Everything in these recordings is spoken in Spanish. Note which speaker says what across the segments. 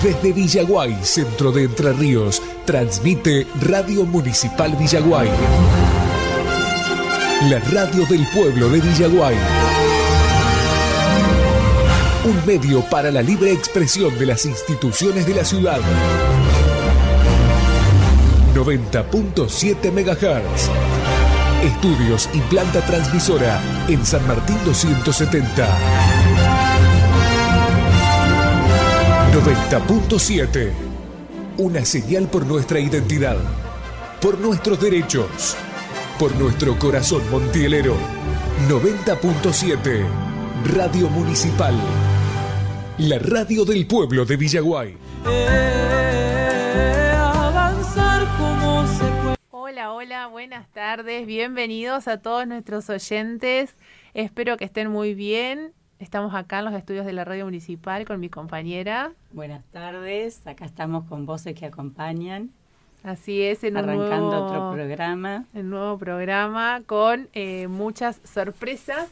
Speaker 1: Desde Villaguay, centro de Entre Ríos, transmite Radio Municipal Villaguay. La radio del pueblo de Villaguay. Un medio para la libre expresión de las instituciones de la ciudad. 90.7 MHz. Estudios y planta transmisora en San Martín 270. 90.7. Una señal por nuestra identidad, por nuestros derechos, por nuestro corazón montielero. 90.7. Radio Municipal. La radio del pueblo de Villaguay.
Speaker 2: Avanzar como se puede.
Speaker 3: Hola, buenas tardes. Bienvenidos a todos nuestros oyentes. Espero que estén muy bien. Estamos acá en los estudios de la radio municipal con mi compañera.
Speaker 4: Buenas tardes, acá estamos con voces que acompañan.
Speaker 3: Así es,
Speaker 4: arrancando otro programa.
Speaker 3: El nuevo programa con muchas sorpresas.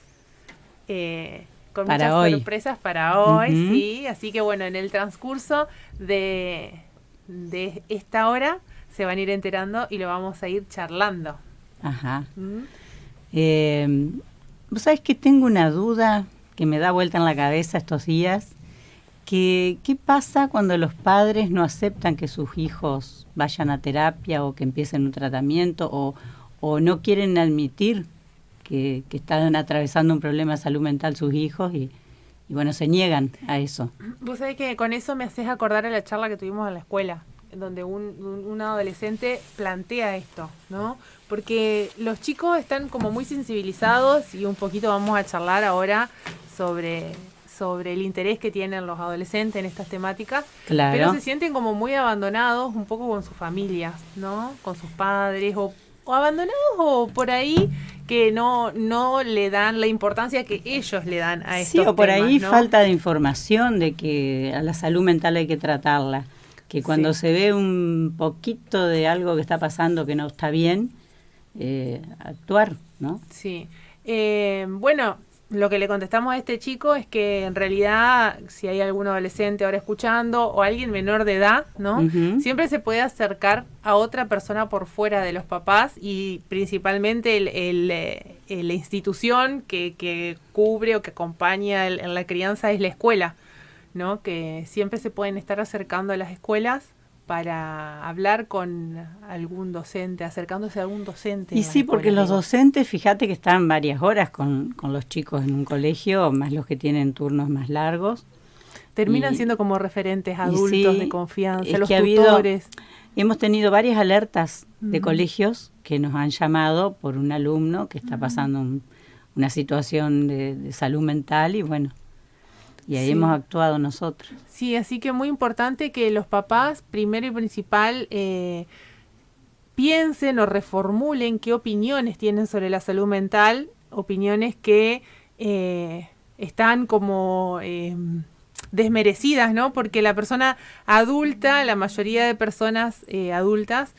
Speaker 3: Sorpresas para hoy, sí. Así que bueno, en el transcurso de esta hora se van a ir enterando y lo vamos a ir charlando.
Speaker 4: Ajá. Vos sabés que tengo una duda que me da vuelta en la cabeza estos días. ¿Qué pasa cuando los padres no aceptan que sus hijos vayan a terapia o que empiecen un tratamiento o no quieren admitir que están atravesando un problema de salud mental sus hijos y bueno, se niegan a eso?
Speaker 3: Vos sabés que con eso me haces acordar a la charla que tuvimos en la escuela, donde un adolescente plantea esto, ¿no? Porque los chicos están como muy sensibilizados y un poquito vamos a charlar ahora sobre el interés que tienen los adolescentes en estas temáticas,
Speaker 4: claro.
Speaker 3: Pero se sienten como muy abandonados un poco con sus familias, ¿no? Con sus padres o abandonados o por ahí que no le dan la importancia que ellos le dan a estos temas.
Speaker 4: Sí, o por ahí
Speaker 3: ¿no?
Speaker 4: falta de información de que a la salud mental hay que tratarla, que cuando se ve un poquito de algo que está pasando que no está bien, actuar, ¿no?
Speaker 3: Sí. Bueno, lo que le contestamos a este chico es que en realidad, si hay algún adolescente ahora escuchando o alguien menor de edad, ¿no? Siempre se puede acercar a otra persona por fuera de los papás y principalmente la institución que cubre o que acompaña en la crianza es la escuela, ¿no? Que siempre se pueden estar acercando a las escuelas para hablar con algún docente, acercándose a algún docente.
Speaker 4: Y sí, porque los docentes, fíjate que están varias horas con los chicos en un colegio, más los que tienen turnos más largos.
Speaker 3: Terminan siendo como referentes adultos de confianza, los tutores.
Speaker 4: Hemos tenido varias alertas de colegios que nos han llamado por un alumno que está pasando una situación de salud mental y bueno, y ahí hemos actuado nosotros.
Speaker 3: Sí, así que muy importante que los papás, primero y principal, piensen o reformulen qué opiniones tienen sobre la salud mental, opiniones que están como desmerecidas, ¿no? Porque la persona adulta, la mayoría de personas adultas,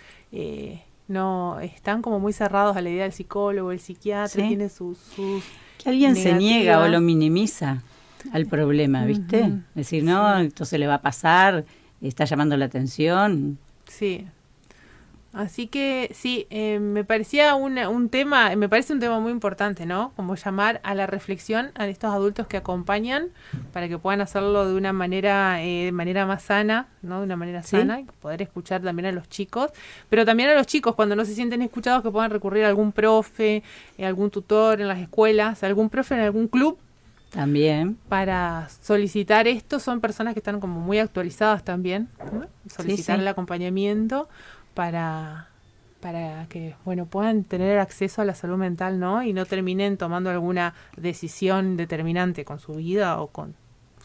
Speaker 3: no están como muy cerrados a la idea del psicólogo, el psiquiatra, tiene sus
Speaker 4: que alguien
Speaker 3: negativas.
Speaker 4: Se niega o lo minimiza al problema, ¿viste? Decir, no, esto se le va a pasar, está llamando la atención.
Speaker 3: Sí. Así que sí, me parecía un tema muy importante, ¿no? Como llamar a la reflexión a estos adultos que acompañan para que puedan hacerlo de una manera más sana, ¿no? De una manera sana y poder escuchar también a los chicos, pero también a los chicos cuando no se sienten escuchados que puedan recurrir a algún profe, algún tutor en las escuelas, algún profe en algún club.
Speaker 4: También.
Speaker 3: Para solicitar esto, son personas que están como muy actualizadas también, ¿no? Solicitar el acompañamiento para que puedan tener acceso a la salud mental, ¿no? Y no terminen tomando alguna decisión determinante con su vida o con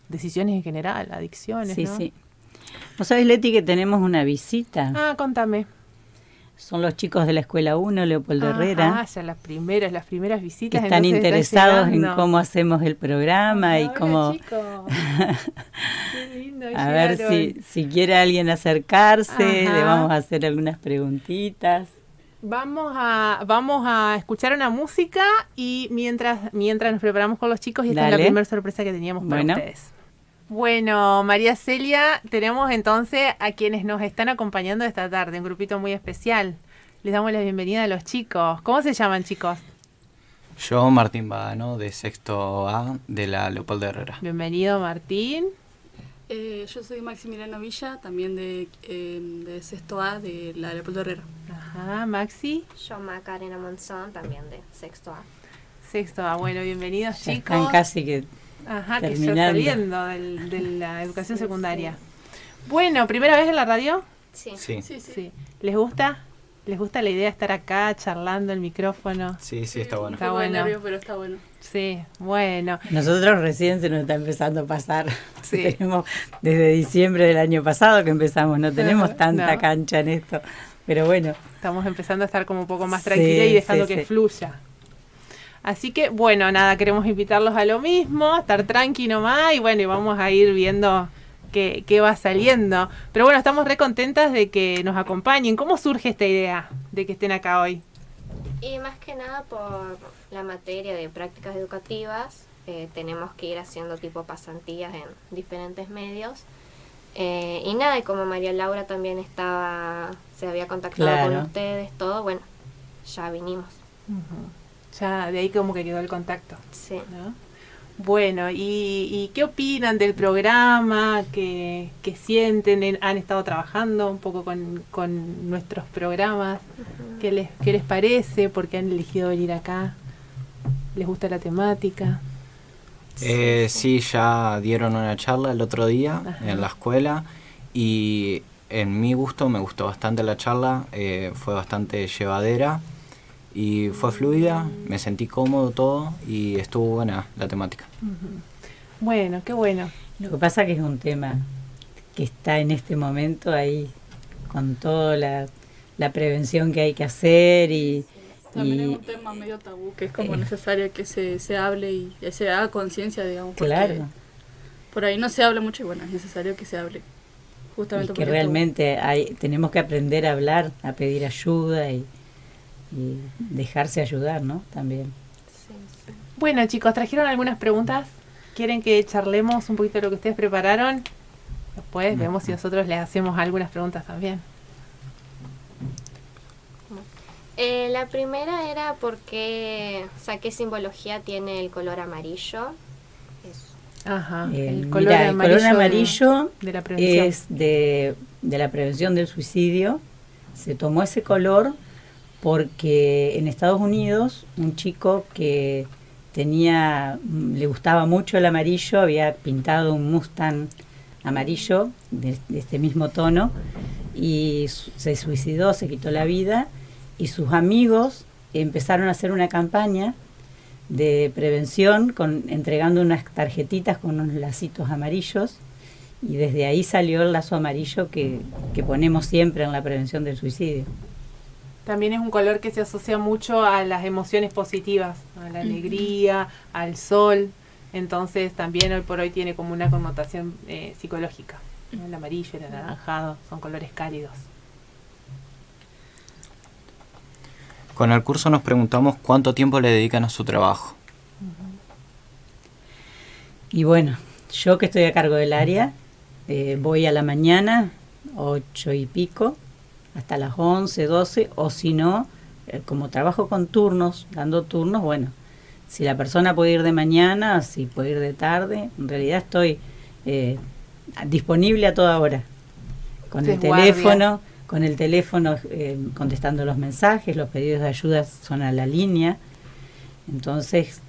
Speaker 3: decisiones en general, adicciones, ¿no?
Speaker 4: Sí. ¿Vos sabés, Leti, que tenemos una visita?
Speaker 3: Contame.
Speaker 4: Son los chicos de la Escuela 1, Leopoldo Herrera.
Speaker 3: Ya las primeras visitas.
Speaker 4: Que están interesados en cómo hacemos el programa y cómo... Qué lindo, a ver si quiere alguien acercarse, le vamos a hacer algunas preguntitas.
Speaker 3: Vamos a escuchar una música y mientras nos preparamos con los chicos y esta es la primera sorpresa que teníamos para ustedes. Bueno, María Celia, tenemos entonces a quienes nos están acompañando esta tarde, un grupito muy especial. Les damos la bienvenida a los chicos. ¿Cómo se llaman, chicos?
Speaker 5: Yo, Martín Badano, de sexto A, de la Leopoldo Herrera.
Speaker 3: Bienvenido, Martín.
Speaker 6: Yo soy Maximiliano Villa, también de sexto A, de la Leopoldo Herrera.
Speaker 3: Ajá, Maxi.
Speaker 7: Yo, Macarena Monzón, también de sexto A.
Speaker 3: Sexto A, bueno, bienvenidos,
Speaker 4: Ya
Speaker 3: chicos.
Speaker 4: están casi que
Speaker 3: Ajá, que ya
Speaker 4: terminando.
Speaker 3: saliendo de la educación secundaria. Bueno, ¿primera vez en la radio?
Speaker 7: Sí.
Speaker 5: Sí,
Speaker 3: Sí. ¿Les gusta? ¿Les gusta la idea de estar acá charlando el micrófono?
Speaker 5: sí, está bueno.
Speaker 3: Está
Speaker 6: Un poco de
Speaker 3: bueno.
Speaker 6: nervio, pero está bueno.
Speaker 3: Sí, bueno.
Speaker 4: Nosotros recién se nos está empezando a pasar.
Speaker 3: Sí.
Speaker 4: Tenemos desde diciembre del año pasado que empezamos, no tenemos tanta
Speaker 3: No.
Speaker 4: cancha en esto. Pero bueno,
Speaker 3: Estamos empezando a estar como un poco más
Speaker 4: Sí,
Speaker 3: tranquila y dejando
Speaker 4: sí,
Speaker 3: que
Speaker 4: sí.
Speaker 3: fluya. Así que, bueno, nada, queremos invitarlos a lo mismo, a estar tranqui nomás y bueno, y vamos a ir viendo qué va saliendo. Pero bueno, estamos re contentas de que nos acompañen. ¿Cómo surge esta idea de que estén acá hoy?
Speaker 7: Y más que nada por la materia de prácticas educativas, tenemos que ir haciendo tipo pasantías en diferentes medios. Y nada, y como María Laura también se había contactado
Speaker 4: Claro.
Speaker 7: con ustedes, todo, bueno, ya vinimos.
Speaker 3: Ya de ahí como que quedó el contacto,
Speaker 7: Sí.
Speaker 3: ¿no? Bueno, ¿y qué opinan del programa? ¿Qué sienten? ¿Han estado trabajando un poco con nuestros programas? ¿Qué les parece? ¿Por qué han elegido venir acá? ¿Les gusta la temática?
Speaker 5: Sí, ya dieron una charla el otro día
Speaker 3: Ajá.
Speaker 5: en la escuela y en mi gusto me gustó bastante la charla, fue bastante llevadera y fue fluida, me sentí cómodo todo y estuvo buena la temática.
Speaker 3: Bueno, qué bueno.
Speaker 4: lo que pasa que es un tema que está en este momento ahí con toda la prevención que hay que hacer y
Speaker 6: También es un tema medio tabú, que es como necesario que se hable y se haga conciencia, digamos. porque
Speaker 4: claro,
Speaker 6: Por ahí no se habla mucho y bueno, es necesario que se hable.
Speaker 4: y
Speaker 6: Justamente
Speaker 4: que
Speaker 6: porque
Speaker 4: realmente tenemos que aprender a hablar, a pedir ayuda y dejarse ayudar, ¿no? También.
Speaker 7: Sí, sí.
Speaker 3: Bueno, chicos, ¿trajeron algunas preguntas? ¿Quieren que charlemos un poquito de lo que ustedes prepararon? Después vemos si nosotros les hacemos algunas preguntas también.
Speaker 7: La primera era por qué, o sea, qué simbología tiene el color amarillo. Eso.
Speaker 3: Ajá,
Speaker 4: Mira,
Speaker 3: el
Speaker 4: el
Speaker 3: color
Speaker 4: amarillo
Speaker 3: de la prevención.
Speaker 4: es de la prevención del suicidio. Se tomó ese color porque en Estados Unidos un chico que le gustaba mucho el amarillo, había pintado un Mustang amarillo de este mismo tono y se suicidó, se quitó la vida y sus amigos empezaron a hacer una campaña de prevención entregando unas tarjetitas con unos lacitos amarillos y desde ahí salió el lazo amarillo que ponemos siempre en la prevención del suicidio.
Speaker 3: También es un color que se asocia mucho a las emociones positivas, a la alegría, al sol. Entonces también hoy por hoy tiene como una connotación psicológica, ¿no? El amarillo, el anaranjado, son colores cálidos.
Speaker 5: Con el curso nos preguntamos cuánto tiempo le dedican a su trabajo.
Speaker 4: Y bueno, yo que estoy a cargo del área, voy a la mañana, 8 y pico, hasta las 11, 12, o si no, como trabajo con turnos, dando turnos, bueno, si la persona puede ir de mañana, si puede ir de tarde, en realidad estoy disponible a toda hora, con
Speaker 3: Ustedes
Speaker 4: el teléfono contestando los mensajes, los pedidos de ayuda son a la línea, entonces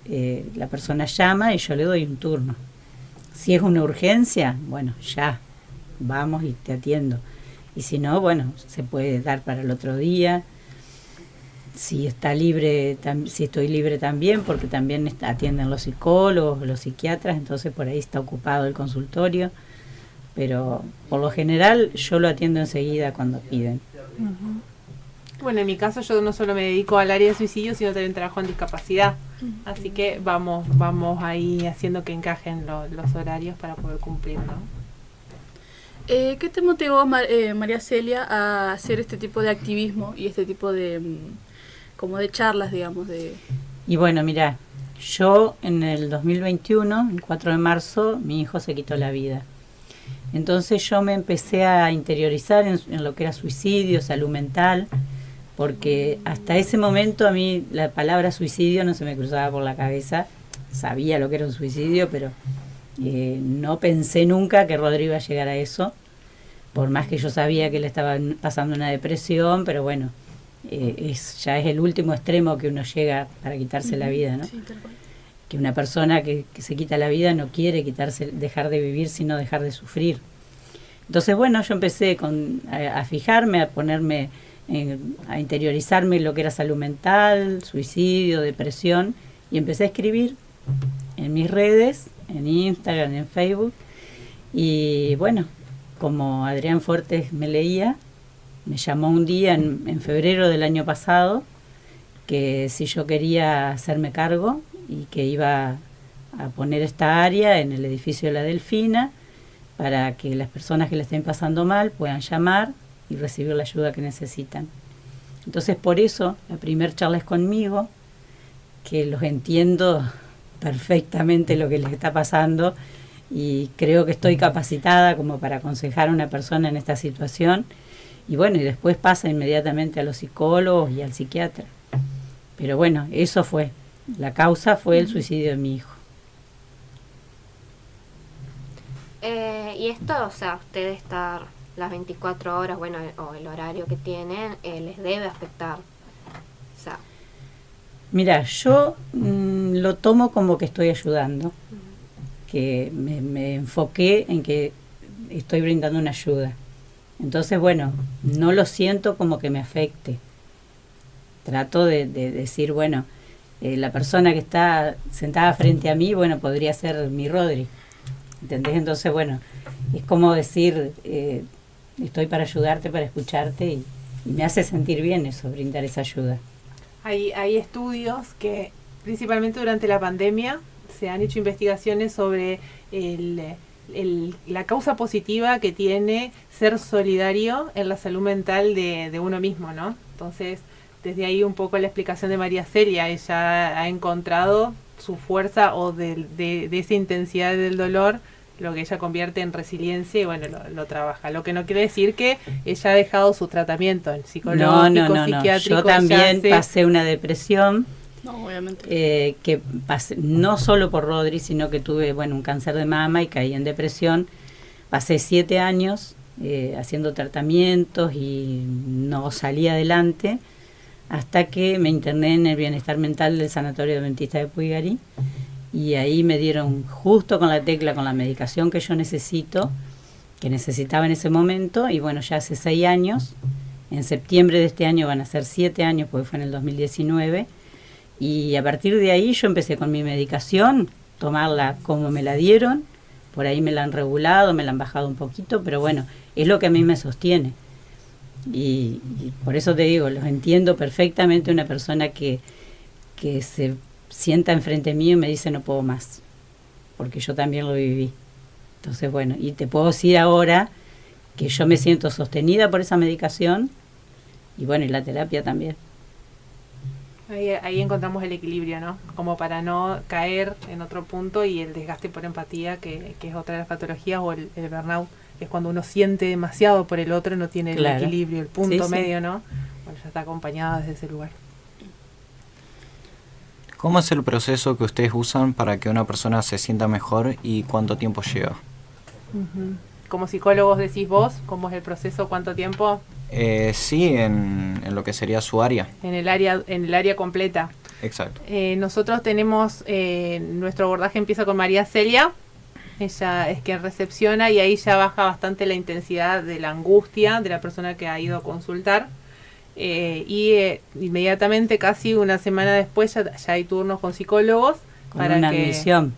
Speaker 4: la persona llama y yo le doy un turno. Si es una urgencia, bueno, ya, vamos y te atiendo. Y si no, bueno, se puede dar para el otro día. Si está libre, si estoy libre también, porque también atienden los psicólogos, los psiquiatras, entonces por ahí está ocupado el consultorio. Pero por lo general yo lo atiendo enseguida cuando piden.
Speaker 3: Bueno, en mi caso yo no solo me dedico al área de suicidio, sino también trabajo en discapacidad. Así que vamos ahí haciendo que encajen los horarios para poder cumplir, ¿no?
Speaker 6: ¿Qué te motivó, María Celia, a hacer este tipo de activismo y este tipo de como de charlas, digamos,
Speaker 4: Y bueno, mira, yo en el 2021, el 4 de marzo, mi hijo se quitó la vida. Entonces yo me empecé a interiorizar en lo que era suicidio, salud mental, porque hasta ese momento a mí la palabra suicidio no se me cruzaba por la cabeza. Sabía lo que era un suicidio, pero no pensé nunca que Rodri iba a llegar a eso, por más que yo sabía que le estaba pasando una depresión, pero bueno, ya es el último extremo que uno llega para quitarse la vida, ¿no?
Speaker 6: Sí, tal cual.
Speaker 4: Que una persona que se quita la vida no quiere dejar de vivir, sino dejar de sufrir. Entonces, bueno, yo empecé a fijarme, a ponerme, a interiorizarme en lo que era salud mental, suicidio, depresión, y empecé a escribir en mis redes, en Instagram, en Facebook, y bueno, como Adrián Fuertes me leía, me llamó un día en febrero del año pasado, que si yo quería hacerme cargo y que iba a poner esta área en el edificio de la Delfina para que las personas que le estén pasando mal puedan llamar y recibir la ayuda que necesitan. Entonces, por eso, la primer charla es conmigo, que los entiendo perfectamente lo que les está pasando y creo que estoy capacitada como para aconsejar a una persona en esta situación. Y bueno, y después pasa inmediatamente a los psicólogos y al psiquiatra. Pero bueno, eso fue. La causa fue el suicidio de mi hijo.
Speaker 7: Y esto, o sea, ustedes estar las 24 horas, bueno, o el horario que tienen, les debe afectar. O sea,
Speaker 4: mira, yo lo tomo como que estoy ayudando, que me enfoqué en que estoy brindando una ayuda. Entonces, bueno, no lo siento como que me afecte. Trato de decir, bueno, la persona que está sentada frente a mí, bueno, podría ser mi Rodri. ¿Entendés? Entonces, bueno, es como decir, estoy para ayudarte, para escucharte, y me hace sentir bien eso, brindar esa ayuda.
Speaker 3: Hay estudios que, principalmente durante la pandemia, se han hecho investigaciones sobre la causa positiva que tiene ser solidario en la salud mental de uno mismo, ¿no? Entonces, desde ahí un poco la explicación de María Celia, ella ha encontrado su fuerza o de esa intensidad del dolor, lo que ella convierte en resiliencia y bueno, lo trabaja. Lo que no quiere decir que ella ha dejado su tratamiento en psicológico, psiquiátrico.
Speaker 4: Yo también pasé una depresión.
Speaker 6: No, obviamente.
Speaker 4: Que pasé, no solo por Rodri, sino que tuve, bueno, un cáncer de mama y caí en depresión. Pasé 7 años haciendo tratamientos y no salí adelante hasta que me interné en el bienestar mental del Sanatorio Adventista de Puiggarí, y ahí me dieron justo con la tecla, con la medicación que yo que necesitaba en ese momento, y bueno, ya hace 6 años, en septiembre de este año van a ser 7 años, porque fue en el 2019, y a partir de ahí yo empecé con mi medicación, tomarla como me la dieron, por ahí me la han regulado, me la han bajado un poquito, pero bueno, es lo que a mí me sostiene. Y por eso te digo, los entiendo perfectamente, una persona que se sienta enfrente mío y me dice no puedo más, porque yo también lo viví. Entonces, bueno, y te puedo decir ahora que yo me siento sostenida por esa medicación y bueno, y la terapia también.
Speaker 3: Ahí encontramos el equilibrio, ¿no? Como para no caer en otro punto y el desgaste por empatía, que es otra de las patologías, o el burnout, es cuando uno siente demasiado por el otro, no tiene el equilibrio, el punto medio, ¿no? Bueno, ya está acompañada desde ese lugar.
Speaker 5: ¿Cómo es el proceso que ustedes usan para que una persona se sienta mejor y cuánto tiempo lleva?
Speaker 3: Como psicólogos decís vos, ¿cómo es el proceso? ¿Cuánto tiempo?
Speaker 5: Sí, en lo que sería su área.
Speaker 3: En el área completa.
Speaker 5: Exacto.
Speaker 3: Nosotros tenemos, nuestro abordaje empieza con María Celia. Ella es quien recepciona y ahí ya baja bastante la intensidad de la angustia de la persona que ha ido a consultar. Inmediatamente, casi una semana después, ya hay turnos con psicólogos.
Speaker 4: Con una admisión.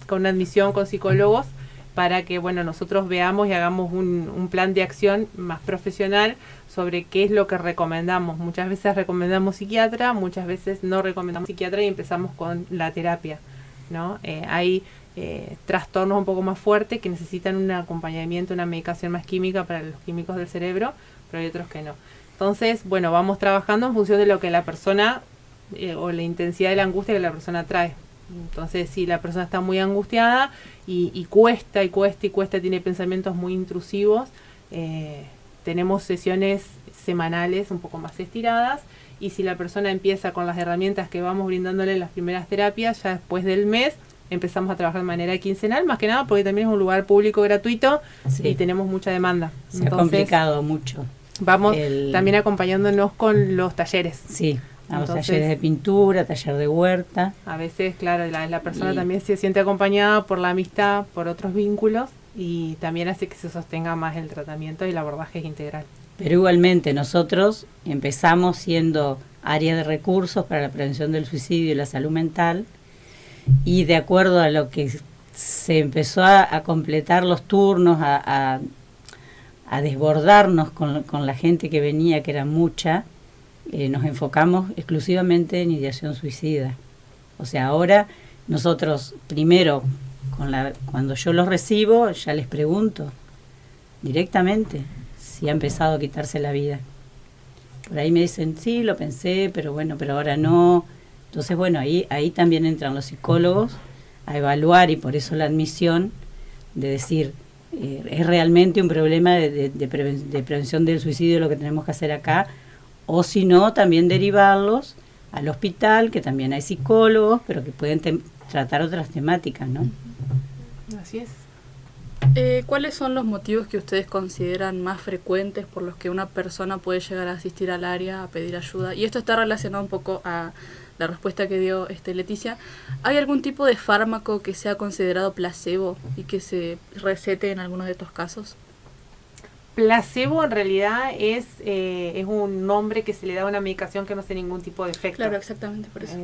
Speaker 3: Con una admisión con psicólogos, para que bueno, nosotros veamos y hagamos un plan de acción más profesional sobre qué es lo que recomendamos. Muchas veces recomendamos psiquiatra, muchas veces no recomendamos psiquiatra y empezamos con la terapia, ¿no? Hay trastornos un poco más fuertes que necesitan un acompañamiento, una medicación más química para los químicos del cerebro, pero hay otros que no. Entonces, bueno, vamos trabajando en función de lo que la persona o la intensidad de la angustia que la persona trae. Entonces, si la persona está muy angustiada y cuesta, tiene pensamientos muy intrusivos, tenemos sesiones semanales un poco más estiradas, y si la persona empieza con las herramientas que vamos brindándole en las primeras terapias, ya después del mes empezamos a trabajar de manera quincenal, más que nada porque también es un lugar público gratuito y tenemos mucha demanda.
Speaker 4: Se ha complicado mucho.
Speaker 3: Vamos también acompañándonos con los talleres.
Speaker 4: Sí. Los talleres de pintura, taller de huerta.
Speaker 3: A veces, claro, la persona también se siente acompañada por la amistad, por otros vínculos, y también hace que se sostenga más el tratamiento y el abordaje es integral.
Speaker 4: Pero igualmente nosotros empezamos siendo área de recursos para la prevención del suicidio y la salud mental, y de acuerdo a lo que se empezó a completar los turnos, a desbordarnos con la gente que venía, que era mucha, nos enfocamos exclusivamente en ideación suicida. O sea, ahora nosotros primero, cuando yo los recibo, ya les pregunto directamente si ha empezado a quitarse la vida. Por ahí me dicen, sí, lo pensé, pero ahora no. Entonces, bueno, ahí también entran los psicólogos a evaluar, y por eso la admisión de decir, es realmente un problema de prevención del suicidio lo que tenemos que hacer acá, o si no, también derivarlos al hospital, que también hay psicólogos, pero que pueden tratar otras temáticas, ¿no?
Speaker 3: Así es.
Speaker 6: ¿Cuáles son los motivos que ustedes consideran más frecuentes por los que una persona puede llegar a asistir al área a pedir ayuda? Y esto está relacionado un poco a la respuesta que dio Leticia. ¿Hay algún tipo de fármaco que sea considerado placebo y que se recete en algunos de estos casos?
Speaker 3: Placebo en realidad es un nombre que se le da a una medicación que no hace ningún tipo de efecto.
Speaker 6: Claro, exactamente, por eso.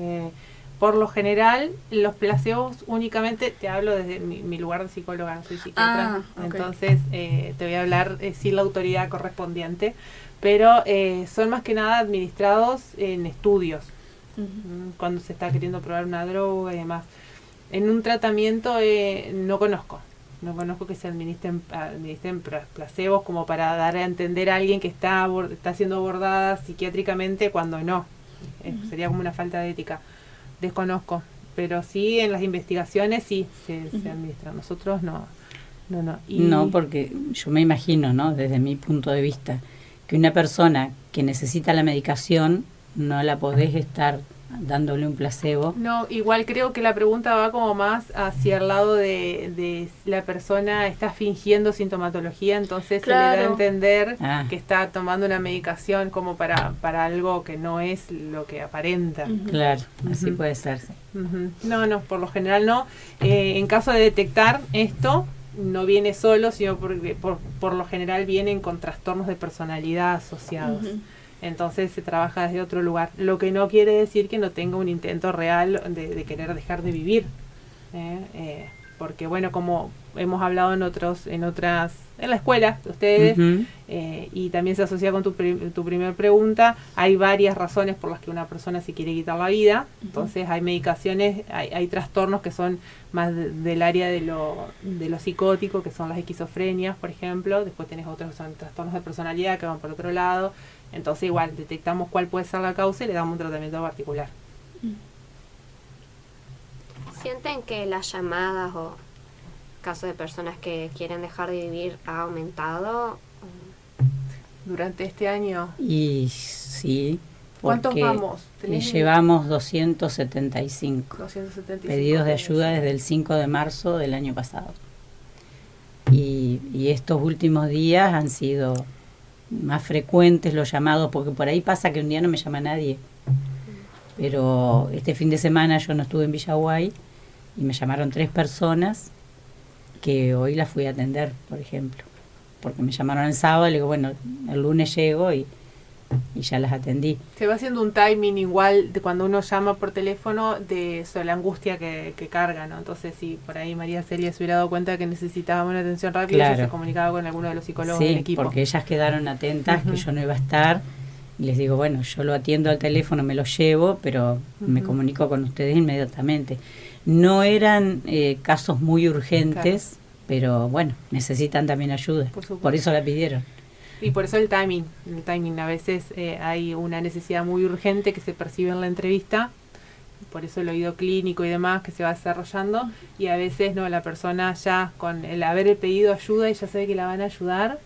Speaker 3: Por lo general, los placebos únicamente, te hablo desde mi lugar de psicóloga, no soy psiquiatra,
Speaker 6: okay.
Speaker 3: Entonces te voy a hablar sin la autoridad correspondiente, pero son más que nada administrados en estudios, cuando se está queriendo probar una droga y demás. En un tratamiento no conozco que se administren placebos como para dar a entender a alguien que está siendo abordada psiquiátricamente cuando no. Sería como una falta de ética. Desconozco, pero sí en las investigaciones sí se administran. Nosotros no.
Speaker 4: No, porque yo me imagino, ¿no?, desde mi punto de vista, que una persona que necesita la medicación no la podés estar dándole un placebo.
Speaker 3: No, igual creo que la pregunta va como más hacia el lado de la persona está fingiendo sintomatología, entonces
Speaker 6: claro.
Speaker 3: Se le da a entender que está tomando una medicación como para algo que no es lo que aparenta.
Speaker 4: Claro, así puede ser. Sí.
Speaker 3: No, por lo general no. En caso de detectar esto, no viene solo, sino porque por lo general vienen con trastornos de personalidad asociados. Entonces se trabaja desde otro lugar, lo que no quiere decir que no tenga un intento real de querer dejar de vivir, porque bueno, como hemos hablado en la escuela de ustedes, y también se asocia con tu primera pregunta, hay varias razones por las que una persona se quiere quitar la vida. Entonces hay medicaciones, hay trastornos que son más del área de lo psicótico, que son las esquizofrenias, por ejemplo. Después tenés otros que son trastornos de personalidad que van por otro lado. Entonces igual detectamos cuál puede ser la causa y le damos un tratamiento particular.
Speaker 7: ¿Sienten que las llamadas o casos de personas que quieren dejar de vivir ha aumentado
Speaker 3: durante este año?
Speaker 4: Y sí.
Speaker 3: ¿Cuántos vamos?
Speaker 4: Llevamos 275 pedidos de ayuda desde el 5 de marzo del año pasado. Y estos últimos días han sido más frecuentes los llamados, porque por ahí pasa que un día no me llama nadie. Pero este fin de semana yo no estuve en Villaguay y me llamaron 3 personas que hoy las fui a atender, por ejemplo. Porque me llamaron el sábado y le digo, bueno, el lunes llego y ya las atendí.
Speaker 3: Se va haciendo un timing igual de cuando uno llama por teléfono de la angustia que carga, ¿no? Entonces, si por ahí María Celia se hubiera dado cuenta que necesitaba una atención rápida, claro, ella se comunicaba con alguno de los psicólogos del equipo.
Speaker 4: Sí, porque ellas quedaron atentas que yo no iba a estar. Y les digo, bueno, yo lo atiendo al teléfono, me lo llevo, pero me comunico con ustedes inmediatamente. No eran casos muy urgentes, claro, pero bueno, necesitan también ayuda. Por eso la pidieron.
Speaker 3: Y por eso el timing. A veces hay una necesidad muy urgente que se percibe en la entrevista, por eso el oído clínico y demás que se va desarrollando, y a veces no, la persona ya con el haber pedido ayuda y ya sabe que la van a ayudar,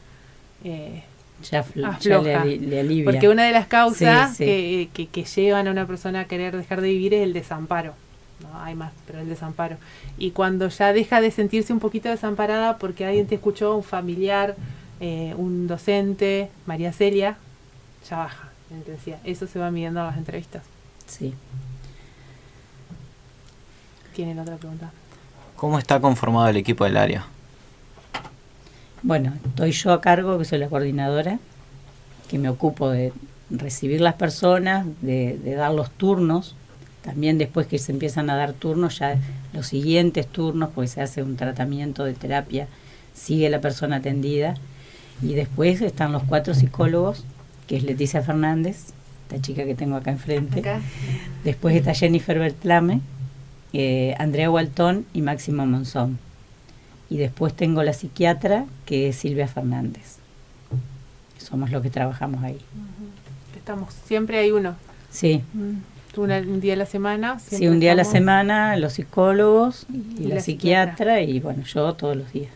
Speaker 4: ya
Speaker 3: afloja.
Speaker 4: le alivia.
Speaker 3: Porque una de las causas
Speaker 4: Sí,
Speaker 3: que llevan a una persona a querer dejar de vivir es el desamparo. No hay más, pero el desamparo. Y cuando ya deja de sentirse un poquito desamparada porque alguien te escuchó, un familiar, un docente, María Celia, ya baja la intensidad. Eso se va midiendo en las entrevistas.
Speaker 4: Sí.
Speaker 3: ¿Tienen otra pregunta?
Speaker 5: ¿Cómo está conformado el equipo del área?
Speaker 4: Bueno, estoy yo a cargo, que soy la coordinadora, que me ocupo de recibir las personas, de dar los turnos. También después que se empiezan a dar turnos, ya los siguientes turnos, porque se hace un tratamiento de terapia, sigue la persona atendida. Y después están los 4 psicólogos, que es Leticia Fernández, esta chica que tengo acá enfrente.
Speaker 3: Acá.
Speaker 4: Después está Jennifer Bertlame, Andrea Waltón y Máximo Monzón. Y después tengo la psiquiatra, que es Silvia Fernández. Somos los que trabajamos ahí.
Speaker 3: Siempre hay uno.
Speaker 4: Sí.
Speaker 3: Un día a la semana.
Speaker 4: Sí, un día a la
Speaker 3: estamos.
Speaker 4: semana, los psicólogos y
Speaker 3: Y
Speaker 4: la
Speaker 3: la
Speaker 4: psiquiatra, y bueno, yo todos los días.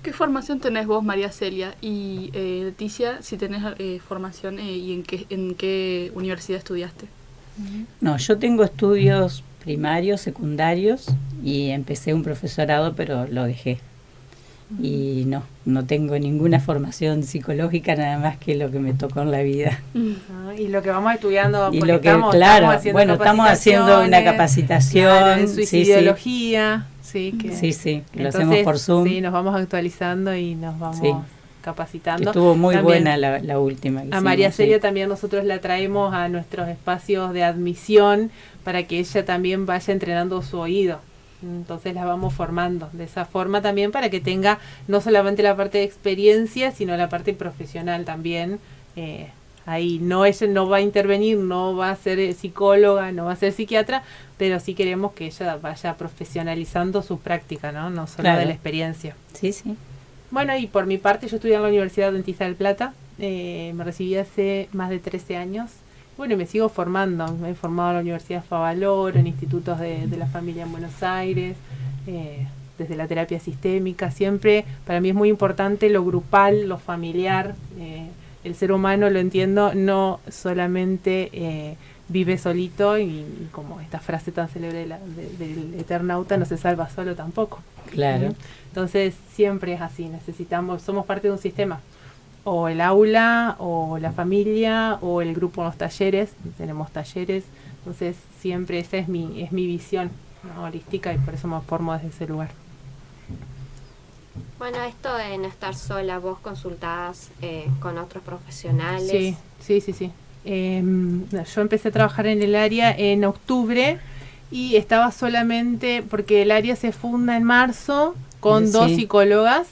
Speaker 6: ¿Qué formación tenés vos, María Celia? Y Leticia, si tenés formación y en qué universidad estudiaste.
Speaker 4: No, yo tengo estudios primarios, secundarios, y empecé un profesorado, pero lo dejé. Y no tengo ninguna formación psicológica, nada más que lo que me tocó en la vida.
Speaker 3: Y lo que vamos estudiando,
Speaker 4: Y
Speaker 3: porque
Speaker 4: lo que,
Speaker 3: estamos haciendo
Speaker 4: bueno, estamos haciendo una capacitación.
Speaker 3: Claro, en
Speaker 4: sí,
Speaker 3: suicidología. Sí,
Speaker 4: que lo
Speaker 3: entonces,
Speaker 4: hacemos por Zoom.
Speaker 3: Sí, nos vamos actualizando y nos vamos capacitando.
Speaker 4: Estuvo muy
Speaker 3: también,
Speaker 4: buena la última.
Speaker 3: A María Celia también nosotros la traemos a nuestros espacios de admisión para que ella también vaya entrenando su oído. Entonces la vamos formando de esa forma también para que tenga no solamente la parte de experiencia, sino la parte profesional también. Ahí ella no va a intervenir, no va a ser psicóloga, no va a ser psiquiatra, pero sí queremos que ella vaya profesionalizando su práctica, no solo de la experiencia.
Speaker 4: Sí, sí.
Speaker 3: Bueno, y por mi parte yo estudié en la Universidad Dentista del Plata, me recibí hace más de 13 años. Bueno, y me sigo formando, me he formado en la Universidad Favaloro, en institutos de la familia en Buenos Aires, desde la terapia sistémica. Siempre para mí es muy importante lo grupal, lo familiar. El ser humano, lo entiendo, no solamente vive solito, y como esta frase tan célebre del Eternauta, no se salva solo tampoco.
Speaker 4: Claro.
Speaker 3: Entonces siempre es así, somos parte de un sistema. O el aula, o la familia, o el grupo en los talleres, tenemos talleres, entonces siempre esa es mi visión, ¿no? Holística, y por eso me formo desde ese lugar.
Speaker 7: Bueno, esto de no estar sola, vos consultás con otros profesionales.
Speaker 3: Sí. Yo empecé a trabajar en el área en octubre y estaba solamente, porque el área se funda en marzo con 2 psicólogas.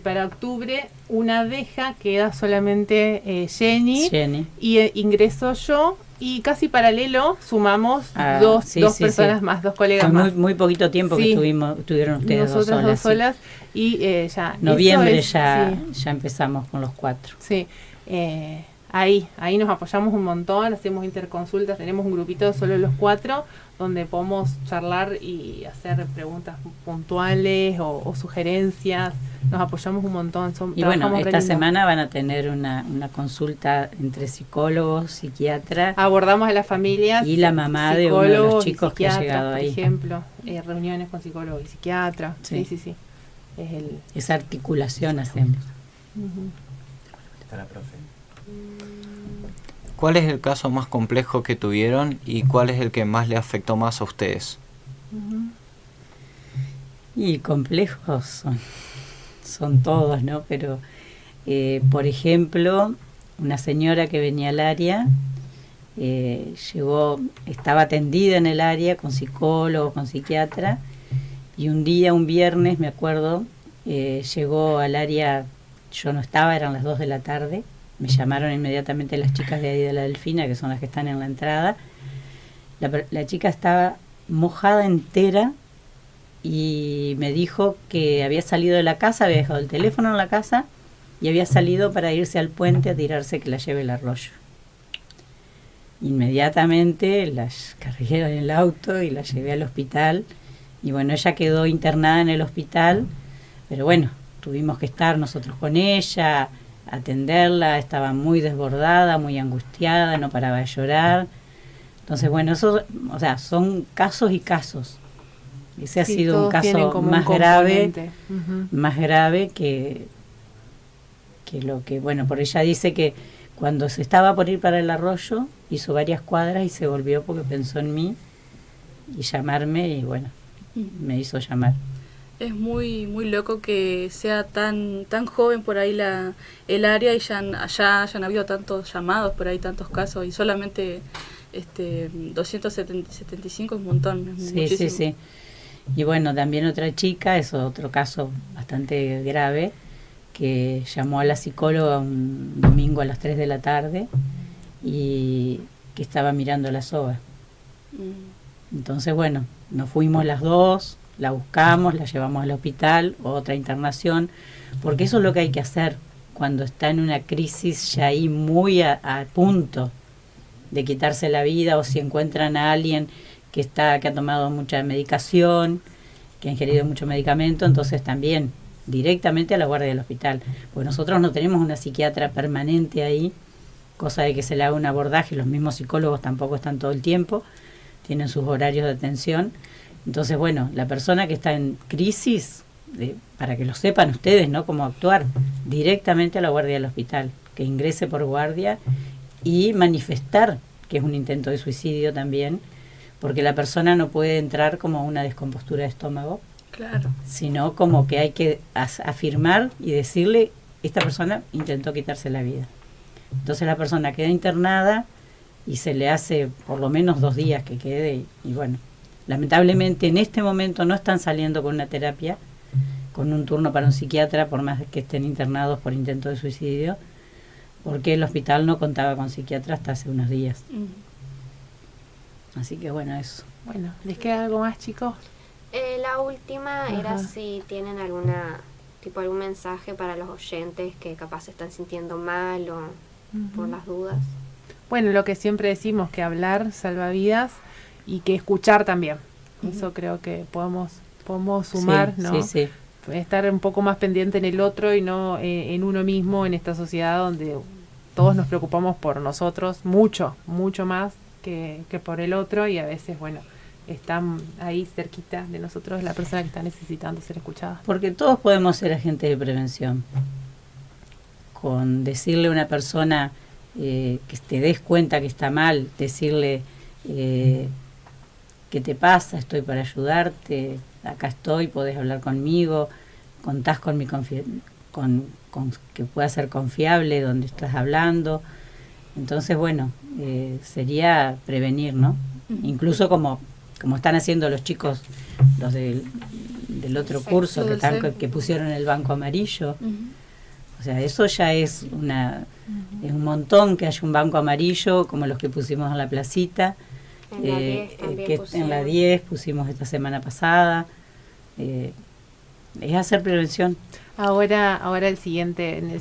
Speaker 3: Para octubre una deja, queda solamente Jenny. Y ingreso yo, y casi paralelo sumamos dos personas más, 2 colegas más.
Speaker 4: Muy poquito tiempo que estuvieron ustedes
Speaker 3: nosotras
Speaker 4: dos solas.
Speaker 3: Y ya
Speaker 4: noviembre ya empezamos con los 4.
Speaker 3: Sí, ahí nos apoyamos un montón, hacemos interconsultas, tenemos un grupito solo los 4 donde podemos charlar y hacer preguntas puntuales o sugerencias. Nos apoyamos un montón.
Speaker 4: Y bueno, esta semana van a tener una consulta entre psicólogos, psiquiatra.
Speaker 3: Abordamos a las familias.
Speaker 4: Y la mamá de uno de los chicos que ha llegado ahí.
Speaker 3: Por ejemplo, reuniones con psicólogos y psiquiatra. Sí.
Speaker 4: Esa articulación hacemos.
Speaker 5: Está la profe. ¿Cuál es el caso más complejo que tuvieron y cuál es el que más le afectó más a ustedes?
Speaker 4: Y complejos son todos, ¿no? Pero, por ejemplo, una señora que venía al área, estaba atendida en el área con psicólogo, con psiquiatra, y un viernes, me acuerdo, llegó al área, yo no estaba, eran las 2 de la tarde, me llamaron inmediatamente las chicas de ahí de la Delfina, que son las que están en la entrada. La chica estaba mojada entera y me dijo que había salido de la casa, había dejado el teléfono en la casa y había salido para irse al puente a tirarse que la lleve el arroyo. Inmediatamente la cargué en el auto y la llevé al hospital, y bueno, ella quedó internada en el hospital, pero bueno, tuvimos que estar nosotros con ella, atenderla, estaba muy desbordada, muy angustiada, no paraba de llorar. Entonces, bueno, eso, o sea, son casos y casos. Ese ha sido un caso más grave que lo que, bueno, por ella dice que cuando se estaba por ir para el arroyo, hizo varias cuadras y se volvió porque pensó en mí y llamarme, y bueno, me hizo llamar.
Speaker 6: Es muy muy loco que sea tan joven por ahí el área, y ya hayan habido tantos llamados por ahí, tantos casos, y solamente 275 es un montón, es muchísimo.
Speaker 4: Sí. Y bueno, también otra chica, es otro caso bastante grave, que llamó a la psicóloga un domingo a las 3 de la tarde y que estaba mirando la soga. Entonces, bueno, nos fuimos las dos, la buscamos, la llevamos al hospital, otra internación, porque eso es lo que hay que hacer cuando está en una crisis ya ahí muy a punto de quitarse la vida, o si encuentran a alguien que ha tomado mucha medicación, que ha ingerido mucho medicamento, entonces también directamente a la guardia del hospital, porque nosotros no tenemos una psiquiatra permanente ahí, cosa de que se le haga un abordaje, los mismos psicólogos tampoco están todo el tiempo, tienen sus horarios de atención. Entonces, bueno, la persona que está en crisis, para que lo sepan ustedes, ¿no?, cómo actuar, directamente a la guardia del hospital, que ingrese por guardia y manifestar que es un intento de suicidio también, porque la persona no puede entrar como una descompostura de estómago,
Speaker 6: claro,
Speaker 4: sino como que hay que afirmar y decirle, esta persona intentó quitarse la vida. Entonces la persona queda internada y se le hace por lo menos 2 días que quede, y bueno, lamentablemente en este momento no están saliendo con una terapia, con un turno para un psiquiatra, por más que estén internados por intento de suicidio, porque el hospital no contaba con psiquiatra hasta hace unos días. Así que bueno, eso.
Speaker 3: Bueno, ¿les queda algo más, chicos?
Speaker 7: La última era si tienen algún mensaje para los oyentes que capaz se están sintiendo mal o por las dudas.
Speaker 3: Bueno, lo que siempre decimos, que hablar salva vidas y que escuchar también. Eso creo que podemos sumar,
Speaker 4: sí,
Speaker 3: ¿no?
Speaker 4: Sí.
Speaker 3: Estar un poco más pendiente en el otro y no en uno mismo, en esta sociedad donde todos nos preocupamos por nosotros, mucho más que por el otro, y a veces, bueno, están ahí cerquita de nosotros la persona que está necesitando ser escuchada.
Speaker 4: Porque todos podemos ser agentes de prevención. Con decirle a una persona que te des cuenta que está mal, decirle ¿qué te pasa? Estoy para ayudarte, acá estoy, podés hablar conmigo, contás con con que pueda ser confiable donde estás hablando. Entonces, bueno, sería prevenir, ¿no? Incluso como están haciendo los chicos, los del otro curso, que pusieron el banco amarillo. O sea, eso ya es es un montón, que haya un banco amarillo como los que pusimos en la placita. En la 10 pusimos esta semana pasada. Es hacer prevención.
Speaker 3: Ahora en el